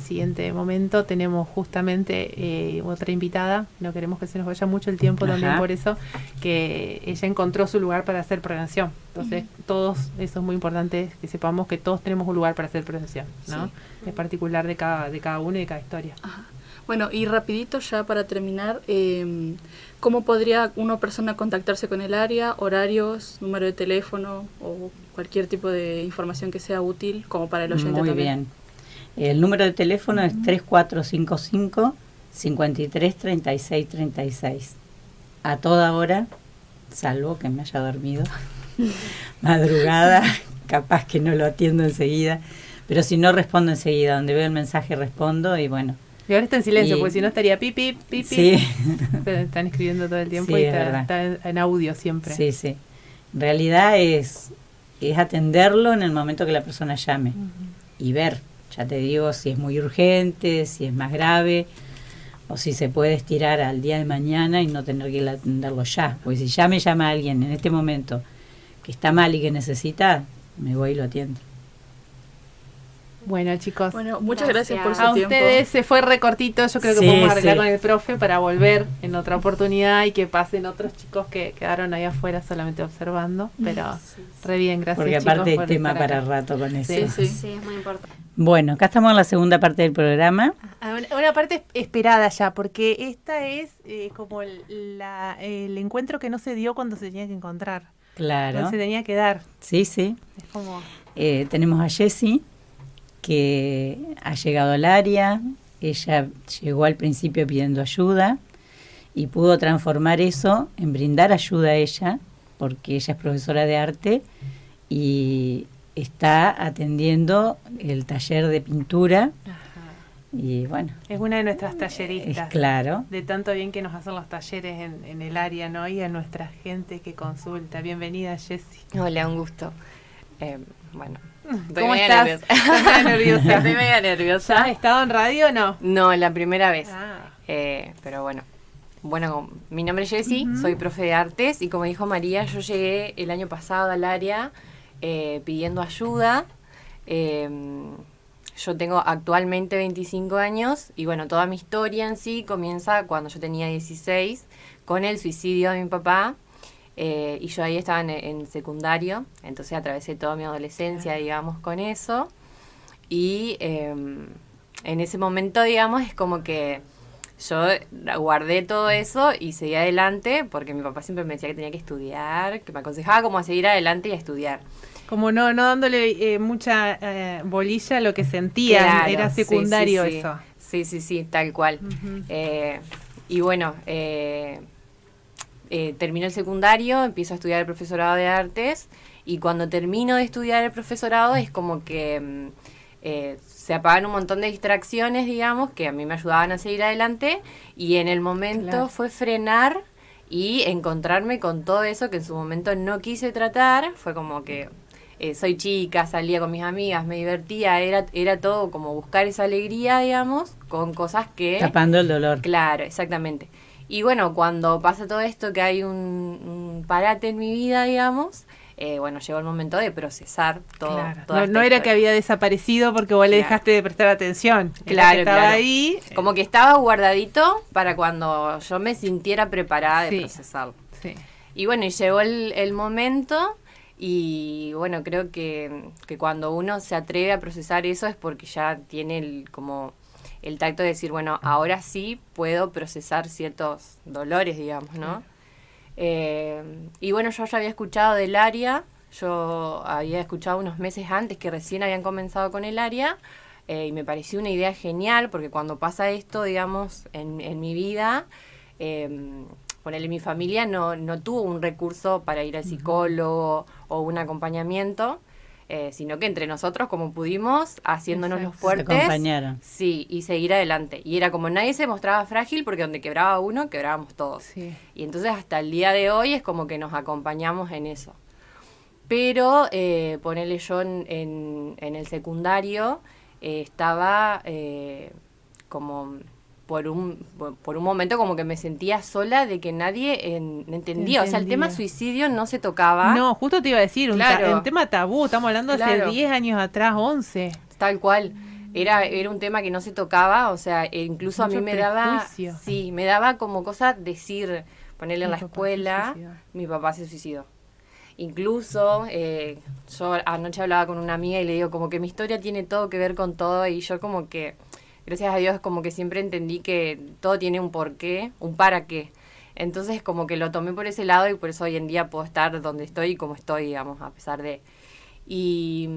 Speaker 3: siguiente momento tenemos justamente otra invitada. No queremos que se nos vaya mucho el tiempo también por eso, que ella encontró su lugar para hacer prevención. Entonces, todos, eso es muy importante, que sepamos que todos tenemos un lugar para hacer prevención, ¿no? Sí. Es particular de cada uno y de cada historia.
Speaker 6: Ajá. Bueno, y rapidito ya para terminar, ¿cómo podría una persona contactarse con el área? ¿Horarios, número de teléfono o cualquier tipo de información que sea útil como para el oyente
Speaker 4: Muy
Speaker 6: también?
Speaker 4: Bien. El número de teléfono es 3455-533636. A toda hora, salvo que me haya dormido, madrugada, capaz que no lo atiendo enseguida, pero si no, respondo enseguida. Donde veo el mensaje respondo, y bueno.
Speaker 3: Y ahora está en silencio, porque si no estaría pipi.
Speaker 4: Sí.
Speaker 3: Están escribiendo todo el tiempo,
Speaker 4: sí,
Speaker 3: y está en audio siempre.
Speaker 4: Sí. En realidad es atenderlo en el momento que la persona llame y ver, ya te digo, si es muy urgente, si es más grave, o si se puede estirar al día de mañana y no tener que atenderlo ya. Porque si ya me llama alguien en este momento que está mal y que necesita, me voy y lo atiendo.
Speaker 3: Bueno, chicos,
Speaker 6: Bueno, muchas gracias por su
Speaker 3: a
Speaker 6: tiempo.
Speaker 3: ustedes se fue recortito. Yo creo que
Speaker 4: Sí,
Speaker 3: podemos arreglar
Speaker 4: sí.
Speaker 3: con el profe para volver en otra oportunidad y que pasen otros chicos que quedaron ahí afuera solamente observando. Pero re bien, gracias.
Speaker 4: Porque
Speaker 3: chicos,
Speaker 4: aparte hay
Speaker 3: por
Speaker 4: tema
Speaker 3: estar
Speaker 4: para
Speaker 3: acá.
Speaker 4: rato con eso.
Speaker 6: Sí, sí.
Speaker 7: Sí, es muy importante.
Speaker 4: Bueno, acá estamos en la segunda parte del programa.
Speaker 3: Una parte esperada ya, porque esta es como el encuentro que no se dio cuando se tenía que encontrar.
Speaker 4: Claro.
Speaker 3: Cuando se tenía que dar.
Speaker 4: Sí, sí.
Speaker 3: Es como...
Speaker 4: Tenemos a Jessie, que ha llegado al área. Ella llegó al principio pidiendo ayuda y pudo transformar eso en brindar ayuda a ella, porque ella es profesora de arte y está atendiendo el taller de pintura. Y bueno,
Speaker 3: Es una de nuestras
Speaker 4: es
Speaker 3: talleristas.
Speaker 4: claro.
Speaker 3: De tanto bien que nos hacen los talleres en el área, ¿no? Y a nuestra gente que consulta. Bienvenida, Jessie.
Speaker 8: Hola, un gusto. Bueno, estoy
Speaker 3: ¿Cómo
Speaker 8: media
Speaker 3: estás?
Speaker 8: nerviosa.
Speaker 3: ¿Estás media nerviosa?
Speaker 8: Estoy media
Speaker 3: ¿Ya has
Speaker 8: nerviosa.
Speaker 3: estado en radio o no?
Speaker 8: No, la primera vez.
Speaker 3: Ah.
Speaker 8: Pero bueno. Bueno, mi nombre es Jessie, soy profe de artes y como dijo María, yo llegué el año pasado al área pidiendo ayuda. Yo tengo actualmente 25 años y bueno, toda mi historia en sí comienza cuando yo tenía 16 con el suicidio de mi papá. Y yo ahí estaba en secundario, entonces atravesé toda mi adolescencia, digamos, con eso. Y en ese momento, digamos, es como que yo guardé todo eso y seguí adelante, porque mi papá siempre me decía que tenía que estudiar, que me aconsejaba como a seguir adelante y a estudiar.
Speaker 3: Como no dándole mucha bolilla a lo que sentía,
Speaker 8: Claro,
Speaker 3: era
Speaker 8: sí,
Speaker 3: secundario
Speaker 8: sí, sí.
Speaker 3: eso.
Speaker 8: Sí, tal cual. Y bueno, termino el secundario, empiezo a estudiar el profesorado de artes y cuando termino de estudiar el profesorado es como que se apagan un montón de distracciones, digamos, que a mí me ayudaban a seguir adelante y en el momento
Speaker 3: Claro.
Speaker 8: fue frenar y encontrarme con todo eso que en su momento no quise tratar. Fue como que soy chica, salía con mis amigas, me divertía, era todo como buscar esa alegría, digamos, con cosas que...
Speaker 4: Tapando el dolor.
Speaker 8: Claro, exactamente. Y bueno, cuando pasa todo esto, que hay un parate en mi vida, digamos, bueno, llegó el momento de procesar todo.
Speaker 3: Claro.
Speaker 8: toda esta
Speaker 3: No era que
Speaker 8: historia.
Speaker 3: había desaparecido porque vos le
Speaker 8: Claro.
Speaker 3: dejaste de prestar atención. Era
Speaker 8: Claro,
Speaker 3: que estaba
Speaker 8: claro.
Speaker 3: ahí.
Speaker 8: Como que estaba guardadito para cuando yo me sintiera preparada de
Speaker 3: Sí.
Speaker 8: procesarlo.
Speaker 3: Sí.
Speaker 8: Y bueno, y llegó el momento y bueno, creo que cuando uno se atreve a procesar eso es porque ya tiene como el tacto de decir, bueno, ahora sí puedo procesar ciertos dolores, digamos, ¿no? Y bueno, yo ya había escuchado del área, yo había escuchado unos meses antes que recién habían comenzado con el área, y me pareció una idea genial, porque cuando pasa esto, digamos, en mi vida, ponele, mi familia no tuvo un recurso para ir al psicólogo o un acompañamiento, sino que entre nosotros, como pudimos, haciéndonos los
Speaker 3: Exacto.
Speaker 4: Se
Speaker 8: fuertes,
Speaker 4: acompañaron.
Speaker 8: sí, y seguir adelante. Y era como nadie se mostraba frágil, porque donde quebraba uno, quebrábamos todos.
Speaker 3: Sí.
Speaker 8: Y entonces hasta el día de hoy es como que nos acompañamos en eso. Pero ponele yo en el secundario, estaba como por un momento como que me sentía sola de que nadie entendía. O sea, el tema
Speaker 3: Entendía.
Speaker 8: suicidio no se tocaba.
Speaker 3: No, justo te iba a decir,
Speaker 8: Claro.
Speaker 3: un tema tabú, estamos hablando
Speaker 8: Claro.
Speaker 3: hace 10 años atrás, 11.
Speaker 8: Tal cual. Era un tema que no se tocaba, o sea, incluso a
Speaker 3: Mucho
Speaker 8: mí me daba,
Speaker 3: prejuicio.
Speaker 8: sí, me daba como cosa decir, ponerle en
Speaker 3: Mi
Speaker 8: la
Speaker 3: papá se
Speaker 8: escuela,
Speaker 3: suicidó.
Speaker 8: mi papá se suicidó. Incluso yo anoche hablaba con una amiga y le digo como que mi historia tiene todo que ver con todo y yo como que, gracias a Dios, como que siempre entendí que todo tiene un porqué, un para qué. Entonces como que lo tomé por ese lado y por eso hoy en día puedo estar donde estoy y como estoy, digamos, a pesar de... Y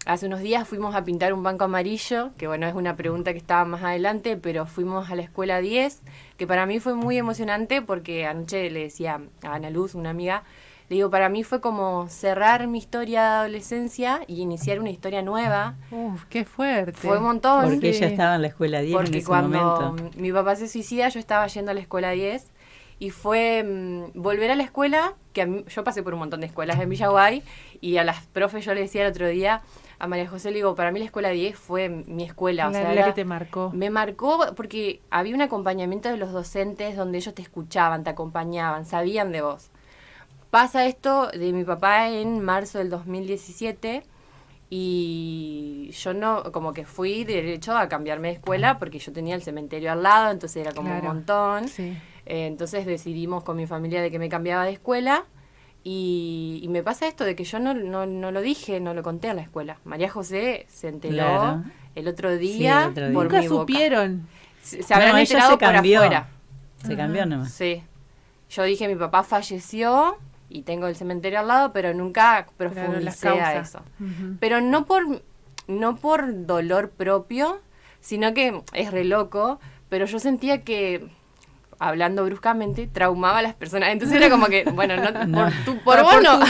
Speaker 8: hace unos días fuimos a pintar un banco amarillo, que bueno, es una pregunta que estaba más adelante, pero fuimos a la escuela 10, que para mí fue muy emocionante porque anoche le decía a Ana Luz, una amiga, le digo, para mí fue como cerrar mi historia de adolescencia y iniciar una historia nueva.
Speaker 3: Uf, qué fuerte.
Speaker 8: Fue un montón.
Speaker 4: Porque
Speaker 3: Sí.
Speaker 4: ella estaba en la escuela 10 en
Speaker 8: Porque
Speaker 4: ese
Speaker 8: cuando
Speaker 4: momento.
Speaker 8: mi papá se suicida, yo estaba yendo a la escuela 10 y fue volver a la escuela, que yo pasé por un montón de escuelas en Villaguay y a las profes yo le decía el otro día a María José, le digo, para mí la escuela 10 fue mi escuela. O sea,
Speaker 3: la
Speaker 8: era-
Speaker 3: que te marcó.
Speaker 8: me marcó porque había un acompañamiento de los docentes donde ellos te escuchaban, te acompañaban, sabían de vos. Pasa esto de mi papá en marzo del 2017 Y yo no, como que fui derecho a cambiarme de escuela porque yo tenía el cementerio al lado, entonces era como un montón.
Speaker 3: Sí.
Speaker 8: Entonces decidimos con mi familia de que me cambiaba de escuela y me pasa esto de que yo no lo dije, no lo conté a la escuela. María José se enteró el otro día,
Speaker 4: Sí, el otro día.
Speaker 8: por
Speaker 3: Nunca
Speaker 8: mi boca.
Speaker 3: supieron.
Speaker 8: Se habrán
Speaker 4: ella
Speaker 8: enterado
Speaker 4: se
Speaker 8: por
Speaker 4: cambió.
Speaker 8: afuera.
Speaker 4: Se cambió nomás.
Speaker 8: Sí. Yo dije, mi papá falleció y tengo el cementerio al lado, pero nunca profundicé a eso. Pero no por dolor propio, sino que es re loco, pero yo sentía que, hablando bruscamente, traumaba a las personas. Entonces era como que, bueno, por vos no,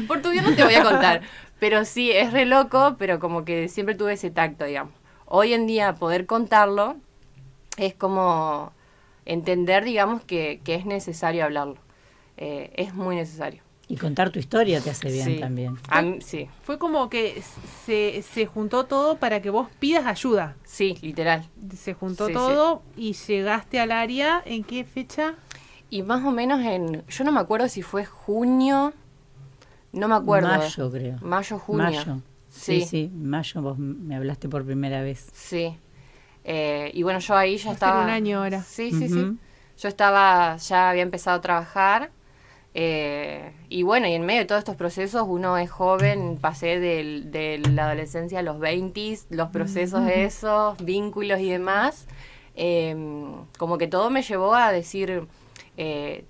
Speaker 8: por tu bien no te voy a contar. Pero sí, es re loco, pero como que siempre tuve ese tacto, digamos. Hoy en día poder contarlo es como entender, digamos, que es necesario hablarlo. Es muy necesario.
Speaker 4: Y contar tu historia te hace bien
Speaker 8: Sí.
Speaker 4: también.
Speaker 8: A mí, sí,
Speaker 3: Fue como que se juntó todo para que vos pidas ayuda.
Speaker 8: sí, literal.
Speaker 3: Se juntó
Speaker 8: Sí,
Speaker 3: todo y llegaste al área. ¿En qué fecha?
Speaker 8: Y más o menos yo no me acuerdo si fue junio, no me acuerdo.
Speaker 4: Mayo, creo.
Speaker 8: Mayo, junio.
Speaker 4: Mayo.
Speaker 8: Sí,
Speaker 4: Sí, mayo vos me hablaste por primera vez.
Speaker 8: sí. Y bueno, yo ahí ya
Speaker 3: Va a ser
Speaker 8: estaba...
Speaker 3: un año ahora.
Speaker 8: Sí, sí,
Speaker 4: Ujú.
Speaker 8: sí. Yo ya había empezado a trabajar. Y bueno, y en medio de todos estos procesos uno es joven, pasé de la adolescencia a los 20, los procesos esos, vínculos y demás, como que todo me llevó a decir,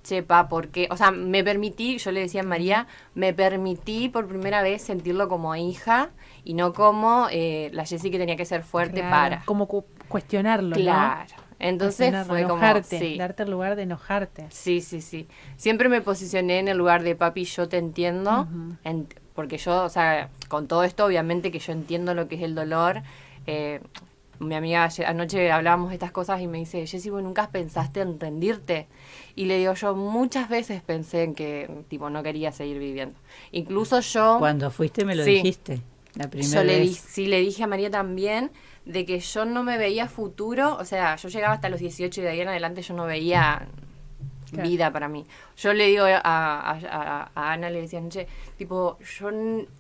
Speaker 8: chepa, porque, o sea, me permití, yo le decía a María, me permití por primera vez sentirlo como hija y no como la Jessie que tenía que ser fuerte
Speaker 3: Claro,
Speaker 8: para.
Speaker 3: como cuestionarlo,
Speaker 8: Claro.
Speaker 3: ¿no?
Speaker 8: Entonces
Speaker 3: Cuestionarlo,
Speaker 8: fue como,
Speaker 3: enojarte,
Speaker 8: sí.
Speaker 3: darte el lugar de enojarte.
Speaker 8: Sí, sí, sí. Siempre me posicioné en el lugar de papi, yo te entiendo, porque yo, o sea, con todo esto, obviamente que yo entiendo lo que es el dolor. Mi amiga anoche hablábamos de estas cosas y me dice, Jessie, ¿vos nunca pensaste en rendirte? Y le digo, yo muchas veces pensé en que, tipo, no quería seguir viviendo. Incluso yo...
Speaker 4: Cuando fuiste me lo
Speaker 8: Sí.
Speaker 4: dijiste, la primera
Speaker 8: Yo
Speaker 4: vez.
Speaker 8: le dije a María también de que yo no me veía futuro, o sea, yo llegaba hasta los 18 y de ahí en adelante yo no veía
Speaker 3: Claro.
Speaker 8: vida para mí. Yo le digo a Ana, le decía anoche, tipo,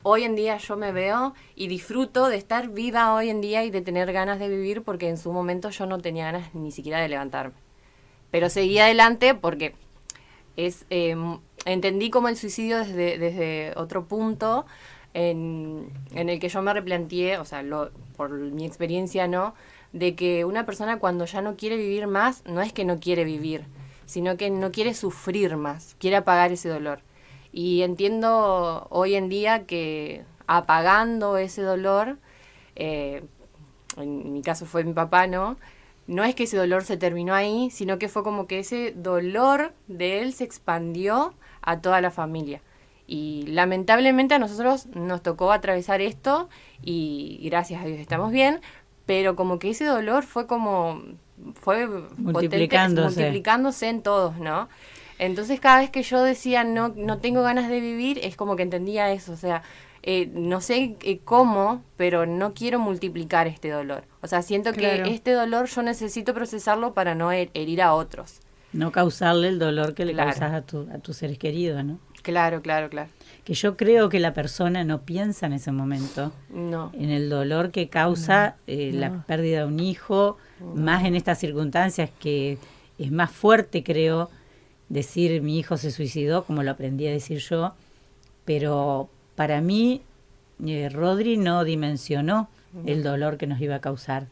Speaker 8: hoy en día yo me veo y disfruto de estar viva hoy en día y de tener ganas de vivir porque en su momento yo no tenía ganas ni siquiera de levantarme. Pero seguí adelante porque entendí como el suicidio desde otro punto en el que yo me replanteé, o sea, por mi experiencia, ¿no? De que una persona cuando ya no quiere vivir más, no es que no quiere vivir, sino que no quiere sufrir más, quiere apagar ese dolor. Y entiendo hoy en día que apagando ese dolor, en mi caso fue mi papá, ¿no? No es que ese dolor se terminó ahí, sino que fue como que ese dolor de él se expandió a toda la familia. Y lamentablemente a nosotros nos tocó atravesar esto y gracias a Dios estamos bien, pero como que ese dolor fue multiplicándose en todos, ¿no? Entonces cada vez que yo decía no tengo ganas de vivir, es como que entendía eso, o sea, no sé cómo, pero no quiero multiplicar este dolor. O sea, siento
Speaker 3: Claro.
Speaker 8: que este dolor yo necesito procesarlo para no herir a otros.
Speaker 4: No causarle el dolor que le
Speaker 8: Claro.
Speaker 4: causas a tus seres queridos, ¿no?
Speaker 8: Claro, claro, claro.
Speaker 4: Que yo creo que la persona no piensa en ese momento
Speaker 8: No.
Speaker 4: en el dolor que causa la pérdida de un hijo, más en estas circunstancias que es más fuerte, creo, decir mi hijo se suicidó, como lo aprendí a decir yo, pero para mí Rodri no dimensionó el dolor que nos iba a causar,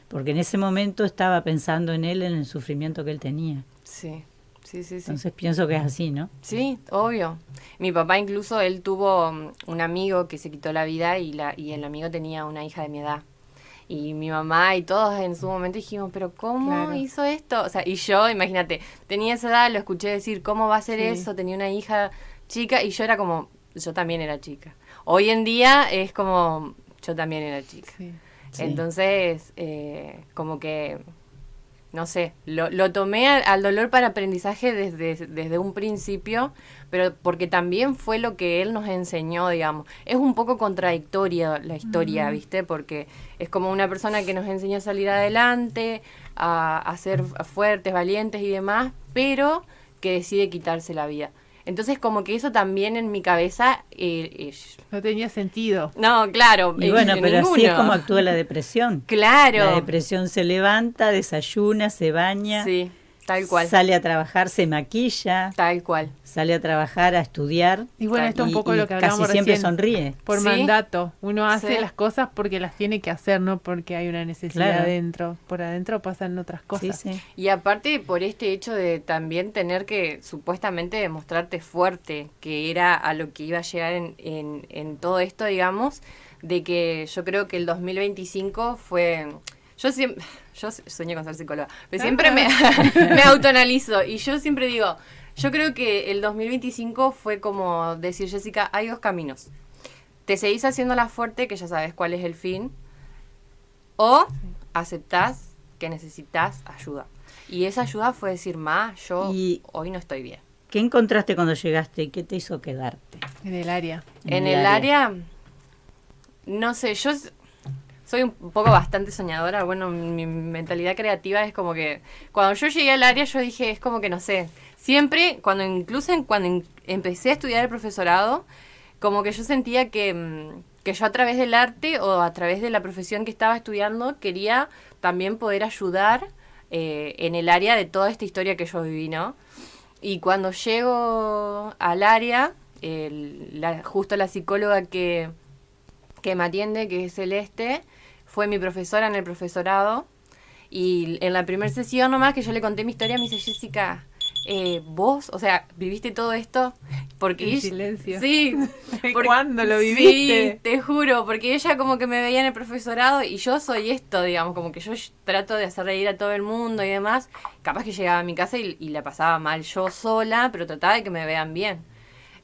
Speaker 4: porque en ese momento estaba pensando en él, en el sufrimiento que él tenía.
Speaker 8: Sí, sí, sí, sí.
Speaker 4: Entonces pienso que es así, ¿no?
Speaker 8: Sí, obvio. Mi papá incluso, él tuvo un amigo que se quitó la vida y el amigo tenía una hija de mi edad. Y mi mamá y todos en su momento dijimos, pero ¿cómo
Speaker 3: Claro.
Speaker 8: hizo esto? O sea, y yo, imagínate, tenía esa edad, lo escuché decir, ¿cómo va a hacer
Speaker 3: Sí.
Speaker 8: eso? Tenía una hija chica y yo era como, yo también era chica. Hoy en día es como, yo también era chica.
Speaker 3: Sí.
Speaker 4: Sí.
Speaker 8: Entonces, como que, no sé, lo tomé al dolor para aprendizaje desde un principio, pero porque también fue lo que él nos enseñó, digamos. Es un poco contradictoria la historia, ¿viste? Porque es como una persona que nos enseñó a salir adelante, a ser fuertes, valientes y demás, pero que decide quitarse la vida. Entonces como que eso también en mi cabeza...
Speaker 3: no tenía sentido.
Speaker 8: No, claro.
Speaker 4: Y bueno, pero
Speaker 8: ninguno.
Speaker 4: así es como actúa la depresión.
Speaker 8: Claro.
Speaker 4: La depresión se levanta, desayuna, se baña,
Speaker 8: Sí, tal cual.
Speaker 4: sale a trabajar, se maquilla,
Speaker 8: Tal cual.
Speaker 4: sale a trabajar, a estudiar.
Speaker 3: Y bueno, esto es un poco
Speaker 4: y
Speaker 3: lo que hablábamos
Speaker 4: casi siempre
Speaker 3: recién.
Speaker 4: sonríe.
Speaker 3: Por
Speaker 8: Sí.
Speaker 3: mandato. Uno hace
Speaker 8: Sí.
Speaker 3: las cosas porque las tiene que hacer, no porque hay una necesidad
Speaker 4: Claro.
Speaker 3: adentro. Por adentro pasan otras cosas.
Speaker 4: Sí, sí.
Speaker 8: Y aparte por este hecho de también tener que supuestamente demostrarte fuerte, que era a lo que iba a llegar en todo esto, digamos, de que yo creo que el 2025 fue... Yo soñé con ser psicóloga, pero siempre me autoanalizo y yo siempre digo, yo creo que el 2025 fue como decir, Jessica, hay dos caminos. Te seguís haciendo la fuerte, que ya sabes cuál es el fin, o aceptás que necesitas ayuda. Y esa ayuda fue decir, yo hoy no estoy bien.
Speaker 4: ¿Qué encontraste cuando llegaste? ¿Qué te hizo quedarte?
Speaker 3: En el área.
Speaker 8: En el área, no sé, yo soy un poco bastante soñadora. Bueno, mi mentalidad creativa es como que cuando yo llegué al área yo dije, es como que no sé, siempre, cuando empecé a estudiar el profesorado, como que yo sentía que yo a través del arte o a través de la profesión que estaba estudiando quería también poder ayudar en el área de toda esta historia que yo viví, ¿no? Y cuando llego al área, justo la psicóloga que me atiende, que es Celeste, fue mi profesora en el profesorado. Y en la primera sesión nomás que yo le conté mi historia, me dice, Jessica, vos, o sea, ¿viviste todo esto? Porque
Speaker 3: En silencio.
Speaker 8: Sí.
Speaker 3: ¿Cuándo lo viviste?
Speaker 8: Sí, te juro, porque ella como que me veía en el profesorado y yo soy esto, digamos, como que yo trato de hacer reír a todo el mundo y demás. Capaz que llegaba a mi casa y la pasaba mal yo sola, pero trataba de que me vean bien.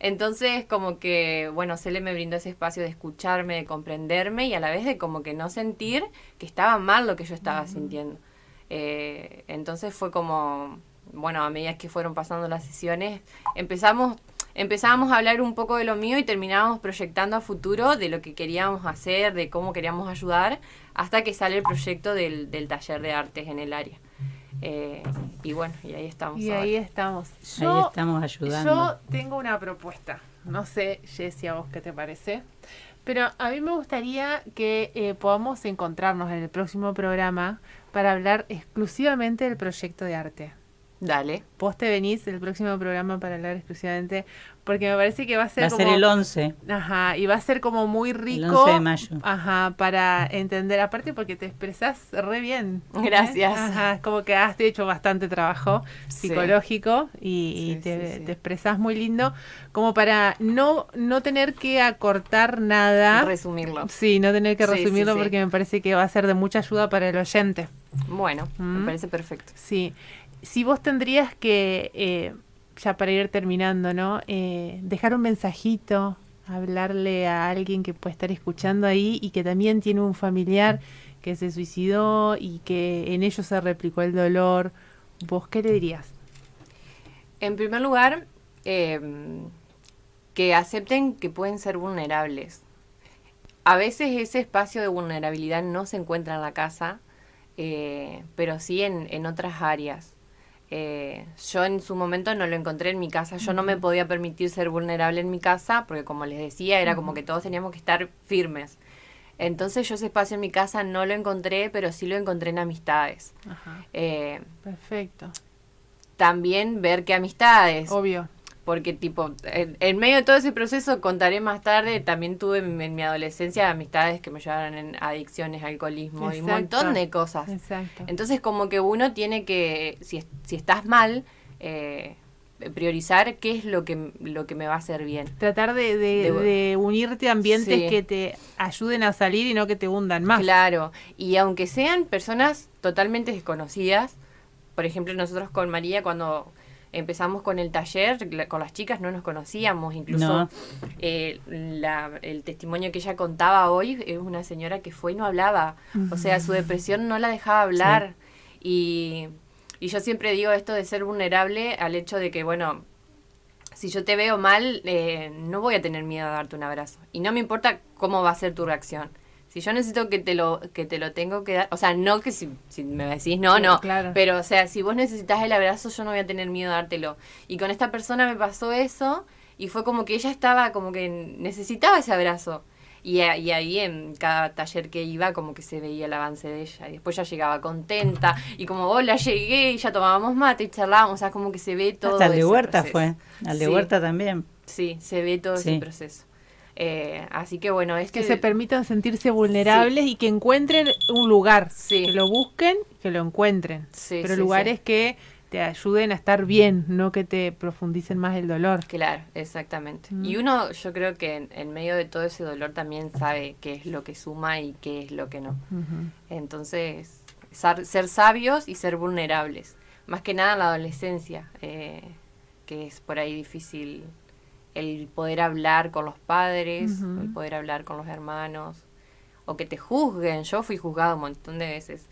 Speaker 8: Entonces, como que, bueno, Cele me brindó ese espacio de escucharme, de comprenderme y a la vez de como que no sentir que estaba mal lo que yo estaba sintiendo. Entonces fue como, bueno, a medida que fueron pasando las sesiones, empezábamos a hablar un poco de lo mío y terminábamos proyectando a futuro de lo que queríamos hacer, de cómo queríamos ayudar, hasta que sale el proyecto del taller de artes en el área. Y bueno, y ahí estamos.
Speaker 3: Y
Speaker 8: ahora.
Speaker 3: ahí estamos.
Speaker 4: Ahí estamos ayudando.
Speaker 3: Yo tengo una propuesta. No sé, Jessy, a vos qué te parece. Pero a mí me gustaría que podamos encontrarnos en el próximo programa para hablar exclusivamente del proyecto de arte.
Speaker 8: Dale.
Speaker 3: Vos te venís el próximo programa para hablar exclusivamente, porque me parece que va a ser
Speaker 4: Va a ser el 11.
Speaker 3: Ajá, y va a ser como muy rico.
Speaker 4: El 11 de mayo.
Speaker 3: Ajá, para entender, aparte porque te expresás re bien.
Speaker 8: Gracias.
Speaker 3: Ajá, es como que has hecho bastante trabajo psicológico y
Speaker 8: Sí,
Speaker 3: te
Speaker 8: sí.
Speaker 3: expresás muy lindo, como para no tener que acortar nada.
Speaker 8: Resumirlo.
Speaker 3: Sí, no tener que
Speaker 8: Sí,
Speaker 3: resumirlo
Speaker 8: sí, sí.
Speaker 3: porque me parece que va a ser de mucha ayuda para el oyente.
Speaker 8: Bueno, me parece perfecto.
Speaker 3: Sí. Si vos tendrías que, ya para ir terminando, ¿no? Dejar un mensajito, hablarle a alguien que puede estar escuchando ahí y que también tiene un familiar que se suicidó y que en ello se replicó el dolor, ¿vos qué le dirías?
Speaker 8: En primer lugar, que acepten que pueden ser vulnerables. A veces ese espacio de vulnerabilidad no se encuentra en la casa, pero sí en otras áreas. Yo en su momento no lo encontré en mi casa. Yo no me podía permitir ser vulnerable en mi casa porque, como les decía, era como que todos teníamos que estar firmes. Entonces yo ese espacio en mi casa no lo encontré, pero sí lo encontré en amistades.
Speaker 3: Ajá. Perfecto.
Speaker 8: También ver qué amistades.
Speaker 3: Obvio.
Speaker 8: Porque tipo, en medio de todo ese proceso, contaré más tarde, también tuve en mi adolescencia amistades que me llevaron en adicciones, alcoholismo y un montón de cosas.
Speaker 3: Exacto.
Speaker 8: Entonces como que uno tiene que, si estás mal, priorizar qué es lo que me va a hacer bien.
Speaker 3: Tratar de unirte a ambientes
Speaker 8: Sí.
Speaker 3: que te ayuden a salir y no que te hundan más.
Speaker 8: Claro, y aunque sean personas totalmente desconocidas, por ejemplo nosotros con María cuando empezamos con el taller, con las chicas no nos conocíamos, incluso
Speaker 4: No.
Speaker 8: El testimonio que ella contaba hoy es una señora que fue y no hablaba, o sea, su depresión no la dejaba hablar, y yo siempre digo esto de ser vulnerable al hecho de que, bueno, si yo te veo mal, no voy a tener miedo a darte un abrazo, y no me importa cómo va a ser tu reacción, Si yo necesito que te lo tengo que dar, o sea, no que si me decís no,
Speaker 3: claro.
Speaker 8: pero o sea, si vos necesitas el abrazo, yo no voy a tener miedo de dártelo. Y con esta persona me pasó eso, y fue como que ella estaba, como que necesitaba ese abrazo. Y ahí en cada taller que iba, como que se veía el avance de ella. Y después ya llegaba contenta, y como, hola, llegué, y ya tomábamos mate y charlábamos, o sea, como que se ve todo.
Speaker 4: Hasta el de
Speaker 8: ese
Speaker 4: Huerta
Speaker 8: proceso.
Speaker 4: fue, al de
Speaker 8: Sí.
Speaker 4: Huerta también.
Speaker 8: Sí, se ve todo
Speaker 4: Sí.
Speaker 8: ese proceso. Así que bueno,
Speaker 3: Que se permitan sentirse vulnerables y que encuentren un lugar,
Speaker 8: Sí.
Speaker 3: que lo busquen, que lo encuentren,
Speaker 8: Sí,
Speaker 3: pero
Speaker 8: sí,
Speaker 3: lugares
Speaker 8: sí.
Speaker 3: que te ayuden a estar bien, no que te profundicen más el dolor.
Speaker 8: Claro, exactamente. Y uno, yo creo que en medio de todo ese dolor también sabe qué es lo que suma y qué es lo que no.
Speaker 3: Ujú.
Speaker 8: Entonces, ser sabios y ser vulnerables. Más que nada en la adolescencia, que es por ahí difícil el poder hablar con los padres,
Speaker 3: Ujú.
Speaker 8: el poder hablar con los hermanos, o que te juzguen. Yo fui juzgada un montón de veces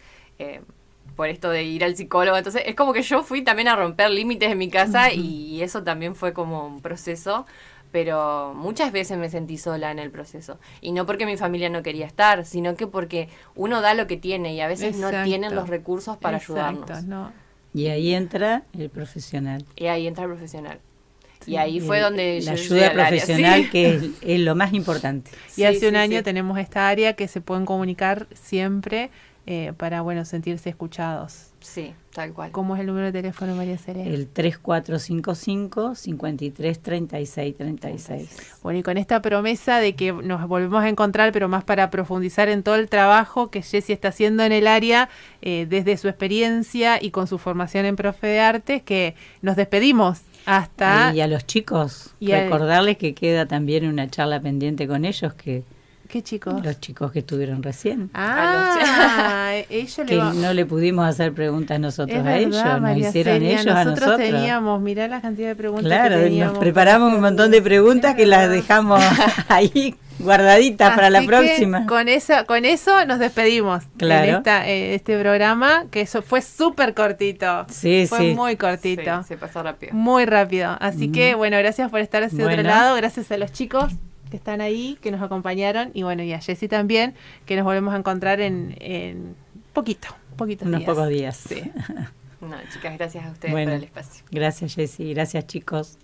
Speaker 8: por esto de ir al psicólogo. Entonces, es como que yo fui también a romper límites en mi casa y eso también fue como un proceso. Pero muchas veces me sentí sola en el proceso. Y no porque mi familia no quería estar, sino que porque uno da lo que tiene y a veces no
Speaker 3: Exacto.
Speaker 8: tienen los recursos para
Speaker 3: Exacto,
Speaker 8: ayudarnos.
Speaker 3: no.
Speaker 4: Y ahí entra el profesional.
Speaker 8: Y ahí entra el profesional. Y ahí fue donde
Speaker 4: la
Speaker 8: yo
Speaker 4: ayuda
Speaker 8: llegué al área,
Speaker 4: profesional,
Speaker 8: sí.
Speaker 4: que es lo más importante.
Speaker 3: Y
Speaker 8: Sí,
Speaker 3: hace un
Speaker 8: sí,
Speaker 3: año
Speaker 8: sí.
Speaker 3: tenemos esta área que se pueden comunicar siempre para, bueno, sentirse escuchados.
Speaker 8: Sí, tal cual.
Speaker 3: ¿Cómo es el número de teléfono, María Celia?
Speaker 4: El 3455-533636.
Speaker 3: Bueno, y con esta promesa de que nos volvemos a encontrar, pero más para profundizar en todo el trabajo que Jessie está haciendo en el área, desde su experiencia y con su formación en profe de artes, que nos despedimos hasta...
Speaker 4: Y a los chicos,
Speaker 3: Y a-
Speaker 4: recordarles que queda también una charla pendiente con ellos, que
Speaker 3: ¿Qué chicos?
Speaker 4: los chicos que estuvieron recién.
Speaker 3: Ellos
Speaker 4: Que
Speaker 3: le va...
Speaker 4: no le pudimos hacer preguntas nosotros
Speaker 3: Es
Speaker 4: a ellos,
Speaker 3: verdad,
Speaker 4: nos
Speaker 3: María
Speaker 4: hicieron
Speaker 3: Celia,
Speaker 4: ellos a
Speaker 3: nosotros
Speaker 4: nosotros.
Speaker 3: teníamos, mirá la cantidad de preguntas
Speaker 4: Claro,
Speaker 3: que teníamos.
Speaker 4: nos preparamos un montón de preguntas que las dejamos ahí guardaditas para la
Speaker 3: Así que
Speaker 4: próxima.
Speaker 3: con eso nos despedimos
Speaker 4: Claro.
Speaker 3: en este programa, que eso fue súper cortito.
Speaker 4: Sí,
Speaker 3: fue
Speaker 4: sí.
Speaker 3: muy cortito.
Speaker 8: Sí, se pasó rápido.
Speaker 3: Muy rápido. Así que, bueno, gracias por estar hacia otro
Speaker 4: Bueno.
Speaker 3: lado. Gracias a los chicos que están ahí, que nos acompañaron. Y bueno, y a Jessie también, que nos volvemos a encontrar en poquitos
Speaker 4: Unos
Speaker 3: días.
Speaker 4: pocos días.
Speaker 3: Sí.
Speaker 8: No, chicas, gracias a ustedes
Speaker 4: Bueno,
Speaker 8: por el espacio.
Speaker 4: gracias Jessy, gracias chicos.